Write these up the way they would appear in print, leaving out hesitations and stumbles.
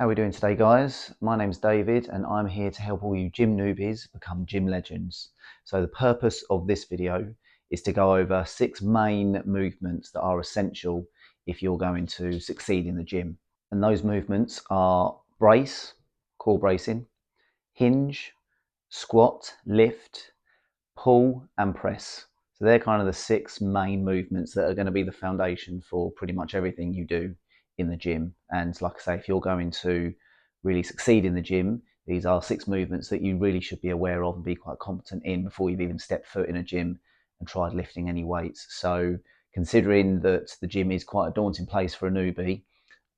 How are we doing today, guys? My name's David and I'm here to help all you gym newbies become gym legends. So the purpose of this video is to go over 6 main movements that are essential if you're going to succeed in the gym. And those movements are brace, core bracing, hinge, squat, lift, pull and press. So they're kind of the 6 main movements that are going to be the foundation for pretty much everything you do in the gym. And like I say, if you're going to really succeed in the gym, these are 6 movements that you really should be aware of and be quite competent in before you've even stepped foot in a gym and tried lifting any weights. So considering that the gym is quite a daunting place for a newbie,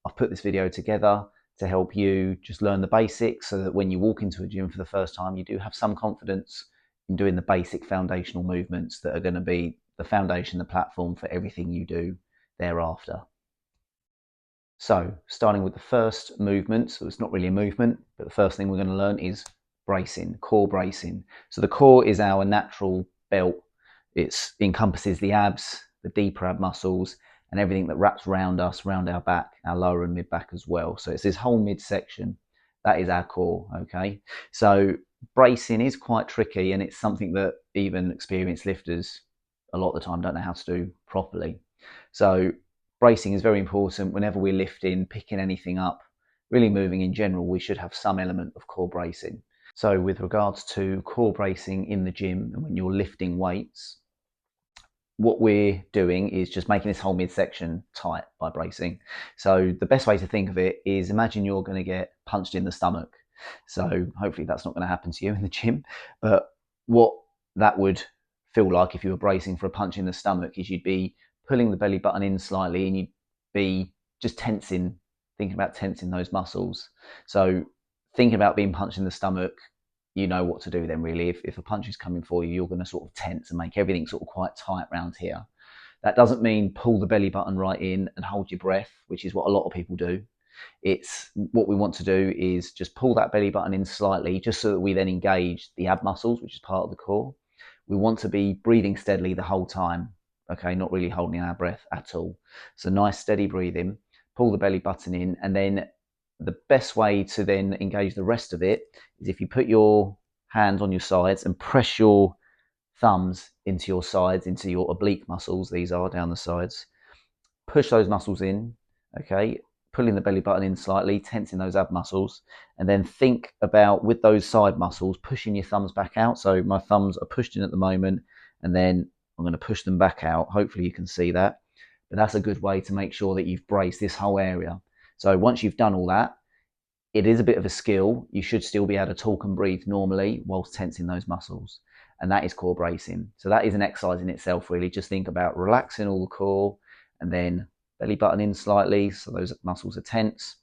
I've put this video together to help you just learn the basics so that when you walk into a gym for the first time, you do have some confidence in doing the basic foundational movements that are going to be the foundation, the platform for everything you do thereafter. So starting with the first movement, so it's not really a movement, but the first thing we're going to learn is bracing, core bracing. So the core is our natural belt. It encompasses the abs, the deeper ab muscles, and everything that wraps around us, around our back, our lower and mid back as well. So it's this whole midsection. That is our core, okay? So bracing is quite tricky, and it's something that even experienced lifters a lot of the time don't know how to do properly. So bracing is very important whenever we're lifting, picking anything up, really moving in general. We should have some element of core bracing. So with regards to core bracing in the gym and when you're lifting weights, what we're doing is just making this whole midsection tight by bracing. So the best way to think of it is imagine you're going to get punched in the stomach. So hopefully that's not going to happen to you in the gym, but what that would feel like if you were bracing for a punch in the stomach is you'd be pulling the belly button in slightly and you'd be just tensing, thinking about tensing those muscles. So thinking about being punched in the stomach, you know what to do then really. If a punch is coming for you, you're going to sort of tense and make everything sort of quite tight around here. That doesn't mean pull the belly button right in and hold your breath, which is what a lot of people do. It's what we want to do is just pull that belly button in slightly just so that we then engage the ab muscles, which is part of the core. We want to be breathing steadily the whole time, okay, not really holding our breath at all. So nice steady breathing, pull the belly button in, and then the best way to then engage the rest of it is if you put your hands on your sides and press your thumbs into your sides, into your oblique muscles, these are down the sides. Push those muscles in, okay, pulling the belly button in slightly, tensing those ab muscles, and then think about with those side muscles, pushing your thumbs back out. So my thumbs are pushed in at the moment, and then I'm going to push them back out. Hopefully you can see that. But that's a good way to make sure that you've braced this whole area. So once you've done all that, it is a bit of a skill. You should still be able to talk and breathe normally whilst tensing those muscles. And that is core bracing. So that is an exercise in itself, really. Just think about relaxing all the core and then belly button in slightly so those muscles are tense.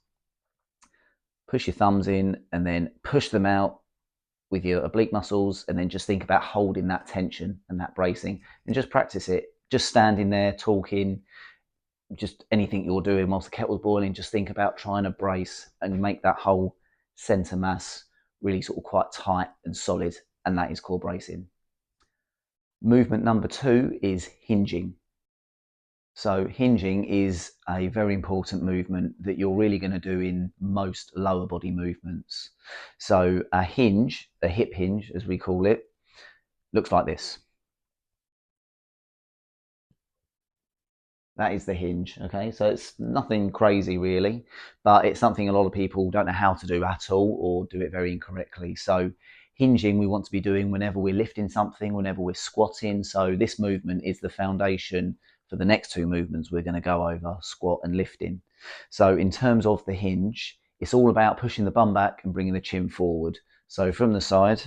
Push your thumbs in and then push them out with your oblique muscles, and then just think about holding that tension and that bracing and just practice it. Just standing there talking, just anything you're doing whilst the kettle's boiling, just think about trying to brace and make that whole center mass really sort of quite tight and solid, and that is core bracing. Movement number 2 is hinging. So hinging is a very important movement that you're really going to do in most lower body movements. So a hinge, a hip hinge as we call it, looks like this. That is the hinge, okay? So it's nothing crazy really, but it's something a lot of people don't know how to do at all or do it very incorrectly. So hinging we want to be doing whenever we're lifting something, whenever we're squatting. So this movement is the foundation for the next 2 movements we're going to go over, squat and lifting. So in terms of the hinge, it's all about pushing the bum back and bringing the chin forward. So from the side,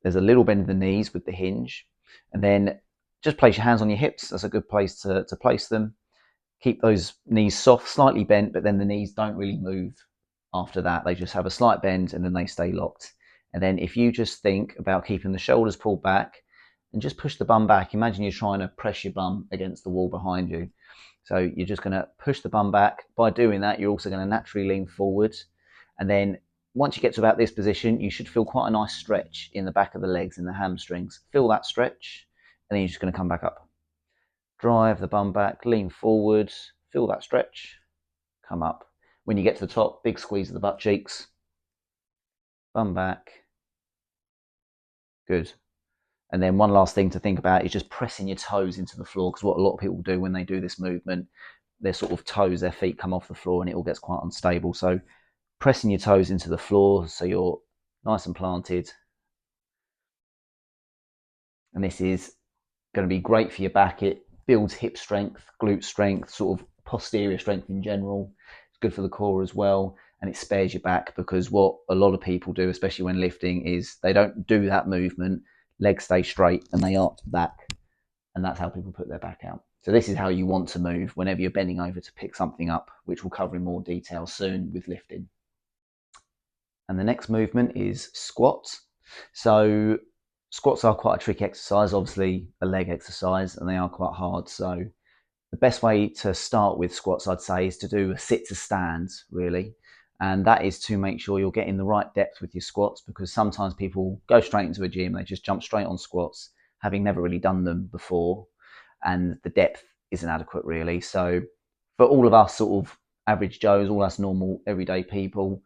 there's a little bend in the knees with the hinge, and then just place your hands on your hips. That's a good place to place them. Keep those knees soft, slightly bent, but then the knees don't really move after that. They just have a slight bend and then they stay locked. And then if you just think about keeping the shoulders pulled back and just push the bum back, imagine you're trying to press your bum against the wall behind you. So you're just going to push the bum back. By doing that, you're also going to naturally lean forward. And then once you get to about this position, you should feel quite a nice stretch in the back of the legs, in the hamstrings. Feel that stretch, and then you're just going to come back up. Drive the bum back, lean forward, feel that stretch, come up. When you get to the top, big squeeze of the butt cheeks, bum back, good. And then one last thing to think about is just pressing your toes into the floor, because what a lot of people do when they do this movement, their sort of toes, their feet come off the floor and it all gets quite unstable. So pressing your toes into the floor so you're nice and planted. And this is going to be great for your back. It builds hip strength, glute strength, sort of posterior strength in general. It's good for the core as well, and it spares your back, because what a lot of people do, especially when lifting, is they don't do that movement, legs stay straight and they arch back, and that's how people put their back out. So this is how you want to move whenever you're bending over to pick something up, which we'll cover in more detail soon with lifting. And the next movement is squats. So squats are quite a tricky exercise, obviously a leg exercise, and they are quite hard. So the best way to start with squats, I'd say, is to do a sit to stand, really. And that is to make sure you're getting the right depth with your squats, because sometimes people go straight into a gym, they just jump straight on squats, having never really done them before, and the depth isn't adequate, really. So for all of us sort of average Joes, all us normal everyday people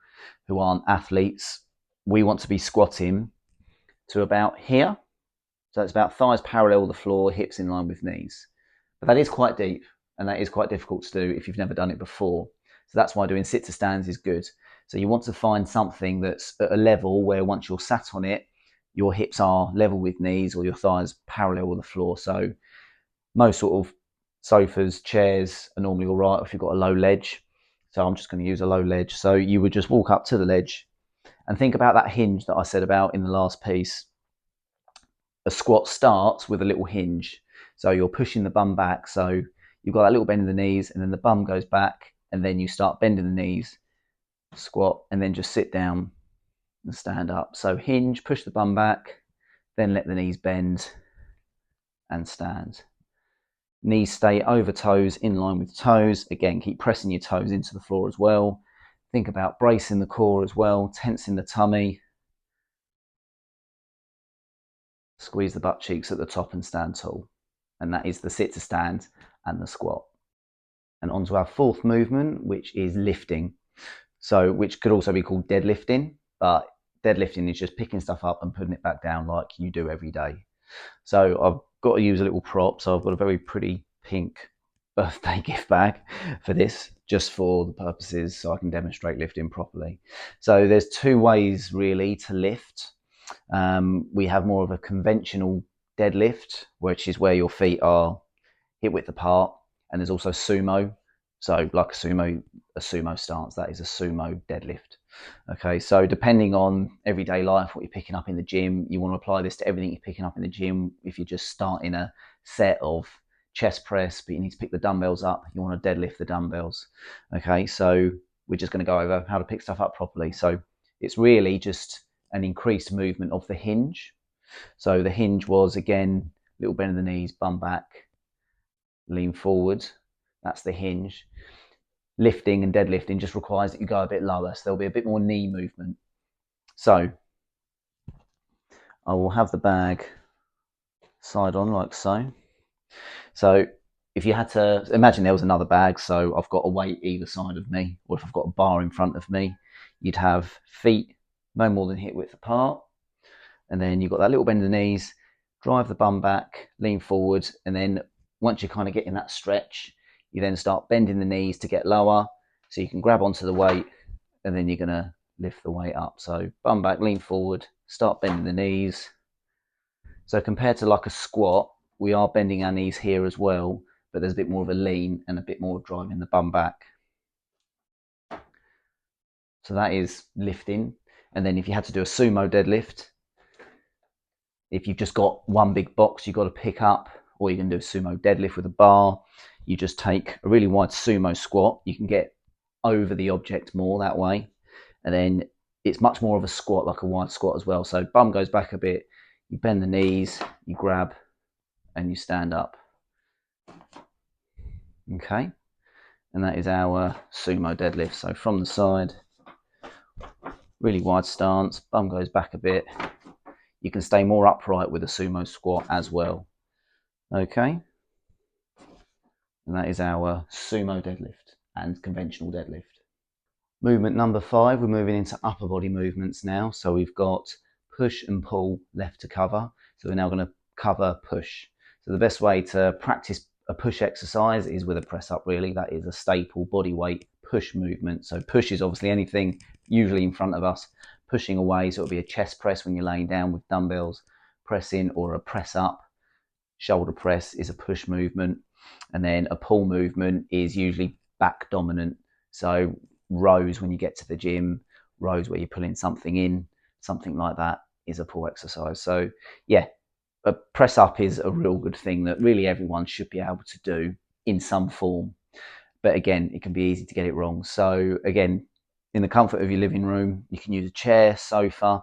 who aren't athletes, we want to be squatting to about here. So it's about thighs parallel the floor, hips in line with knees. But that is quite deep, and that is quite difficult to do if you've never done it before. So that's why doing sit to stands is good. So you want to find something that's at a level where once you're sat on it, your hips are level with knees or your thighs parallel with the floor. So most sort of sofas, chairs are normally all right if you've got a low ledge. So I'm just going to use a low ledge. So you would just walk up to the ledge and think about that hinge that I said about in the last piece. A squat starts with a little hinge. So you're pushing the bum back. So you've got that little bend in the knees, and then the bum goes back, and then you start bending the knees, squat, and then just sit down and stand up. So hinge, push the bum back, then let the knees bend and stand. Knees stay over toes, in line with toes. Again, keep pressing your toes into the floor as well. Think about bracing the core as well, tensing the tummy. Squeeze the butt cheeks at the top and stand tall. And that is the sit to stand and the squat. And on to our fourth movement, which is lifting. So, which could also be called deadlifting, but deadlifting is just picking stuff up and putting it back down like you do every day. So I've got to use a little prop. So I've got a very pretty pink birthday gift bag for this, just for the purposes so I can demonstrate lifting properly. So there's two ways really to lift. We have more of a conventional deadlift, which is where your feet are hip width apart, and there's also sumo. So like a sumo stance, that is a sumo deadlift. Okay, so depending on everyday life, what you're picking up in the gym, you want to apply this to everything you're picking up in the gym. If you're just starting a set of chest press, but you need to pick the dumbbells up, you want to deadlift the dumbbells. Okay, so we're just going to go over how to pick stuff up properly. So it's really just an increased movement of the hinge. So the hinge was, again, little bend of the knees, bum back, lean forward. That's the hinge. Lifting and deadlifting just requires that you go a bit lower, so there'll be a bit more knee movement. So I will have the bag side on like so. So if you had to imagine there was another bag, so I've got a weight either side of me, or if I've got a bar in front of me, you'd have feet no more than hip width apart, and then you've got that little bend of the knees, drive the bum back, lean forward, and then once you're kind of getting that stretch, you then start bending the knees to get lower, so you can grab onto the weight, and then you're going to lift the weight up. So bum back, lean forward, start bending the knees. So compared to like a squat, we are bending our knees here as well, but there's a bit more of a lean and a bit more of driving the bum back. So that is lifting. And then if you had to do a sumo deadlift, if you've just got one big box you've got to pick up, or you can do a sumo deadlift with a bar, you just take a really wide sumo squat. You can get over the object more that way. And then it's much more of a squat, like a wide squat as well. So bum goes back a bit, you bend the knees, you grab, and you stand up. Okay. And that is our sumo deadlift. So from the side, really wide stance, bum goes back a bit. You can stay more upright with a sumo squat as well. Okay. And that is our sumo deadlift and conventional deadlift. Movement number 5, we're moving into upper body movements now. So we've got push and pull left to cover. So we're now going to cover push. So the best way to practice a push exercise is with a press up, really. That is a staple body weight push movement. So push is obviously anything usually in front of us, pushing away. So it'll be a chest press when you're laying down with dumbbells, pressing, or a press up. Shoulder press is a push movement. And then a pull movement is usually back dominant. So rows when you get to the gym, rows where you're pulling something in, something like that is a pull exercise. So yeah, a press up is a real good thing that really everyone should be able to do in some form. But again, it can be easy to get it wrong. So again, in the comfort of your living room, you can use a chair, sofa,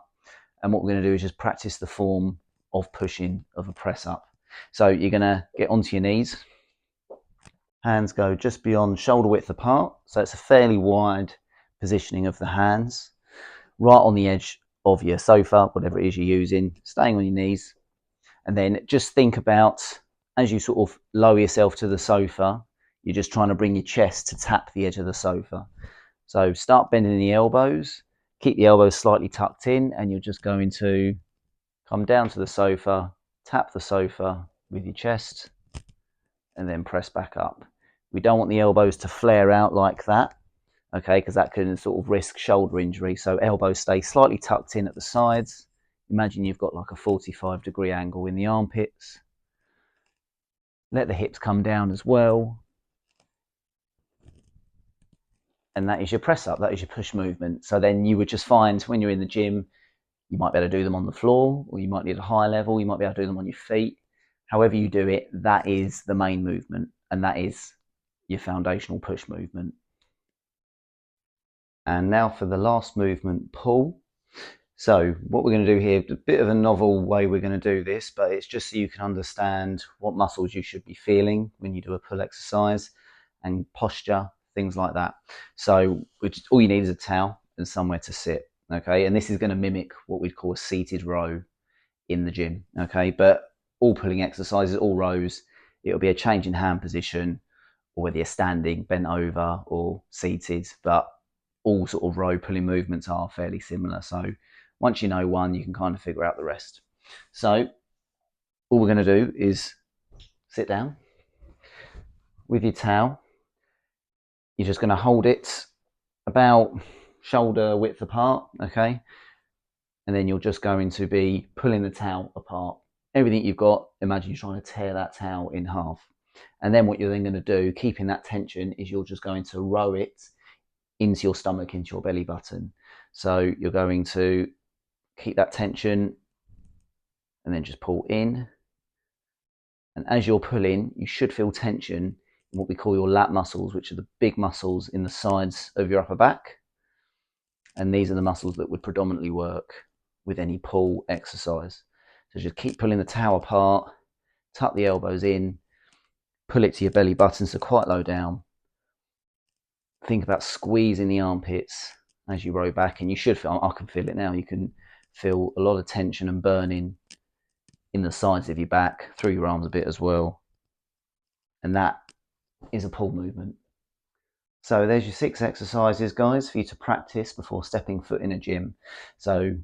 and what we're going to do is just practice the form of pushing of a press up. So you're going to get onto your knees. Hands go just beyond shoulder width apart. So it's a fairly wide positioning of the hands, right on the edge of your sofa, whatever it is you're using, staying on your knees. And then just think about, as you sort of lower yourself to the sofa, you're just trying to bring your chest to tap the edge of the sofa. So start bending the elbows, keep the elbows slightly tucked in, and you're just going to come down to the sofa, tap the sofa with your chest, and then press back up. We don't want the elbows to flare out like that, okay, because that can sort of risk shoulder injury. So elbows stay slightly tucked in at the sides. Imagine you've got like a 45-degree angle in the armpits. Let the hips come down as well. And that is your press up, that is your push movement. So then you would just find when you're in the gym, you might be able to do them on the floor, or you might need a higher level, you might be able to do them on your feet. However you do it, that is the main movement, and that is your foundational push movement. And now for the last movement, pull. So what we're going to do here, a bit of a novel way we're going to do this, but it's just so you can understand what muscles you should be feeling when you do a pull exercise, and posture, things like that. So all you need is a towel and somewhere to sit, okay? And this is going to mimic what we'd call a seated row in the gym, okay? But all pulling exercises, all rows, it'll be a change in hand position, or whether you're standing, bent over, or seated, but all sort of row pulling movements are fairly similar. So once you know one, you can kind of figure out the rest. So all we're going to do is sit down with your towel. You're just going to hold it about shoulder width apart, okay? And then you're just going to be pulling the towel apart. Everything you've got, imagine you're trying to tear that towel in half. And then what you're then going to do, keeping that tension, is you're just going to row it into your stomach, into your belly button. So you're going to keep that tension and then just pull in. And as you're pulling, you should feel tension in what we call your lat muscles, which are the big muscles in the sides of your upper back. And these are the muscles that would predominantly work with any pull exercise. So just keep pulling the towel apart, tuck the elbows in, pull it to your belly button, so quite low down. Think about squeezing the armpits as you row back, and you should feel, I can feel it now, you can feel a lot of tension and burning in the sides of your back, through your arms a bit as well. And that is a pull movement. So there's your 6 exercises, guys, for you to practice before stepping foot in a gym. So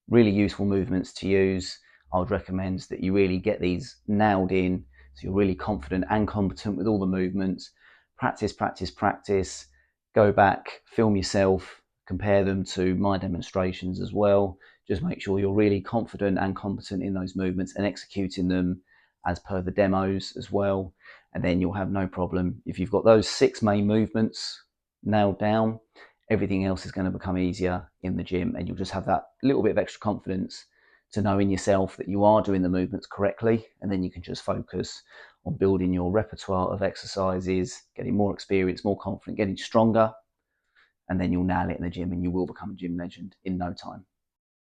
really useful movements to use. I would recommend that you really get these nailed in, so you're really confident and competent with all the movements. Practice, practice, practice. Go back, film yourself, compare them to my demonstrations as well. Just make sure you're really confident and competent in those movements and executing them as per the demos as well. And then you'll have no problem. If you've got those 6 main movements nailed down, everything else is going to become easier in the gym, and you'll just have that little bit of extra confidence to know in yourself that you are doing the movements correctly, and then you can just focus on building your repertoire of exercises, getting more experience, more confident, getting stronger, and then you'll nail it in the gym and you will become a gym legend in no time.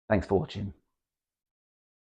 Thanks for watching.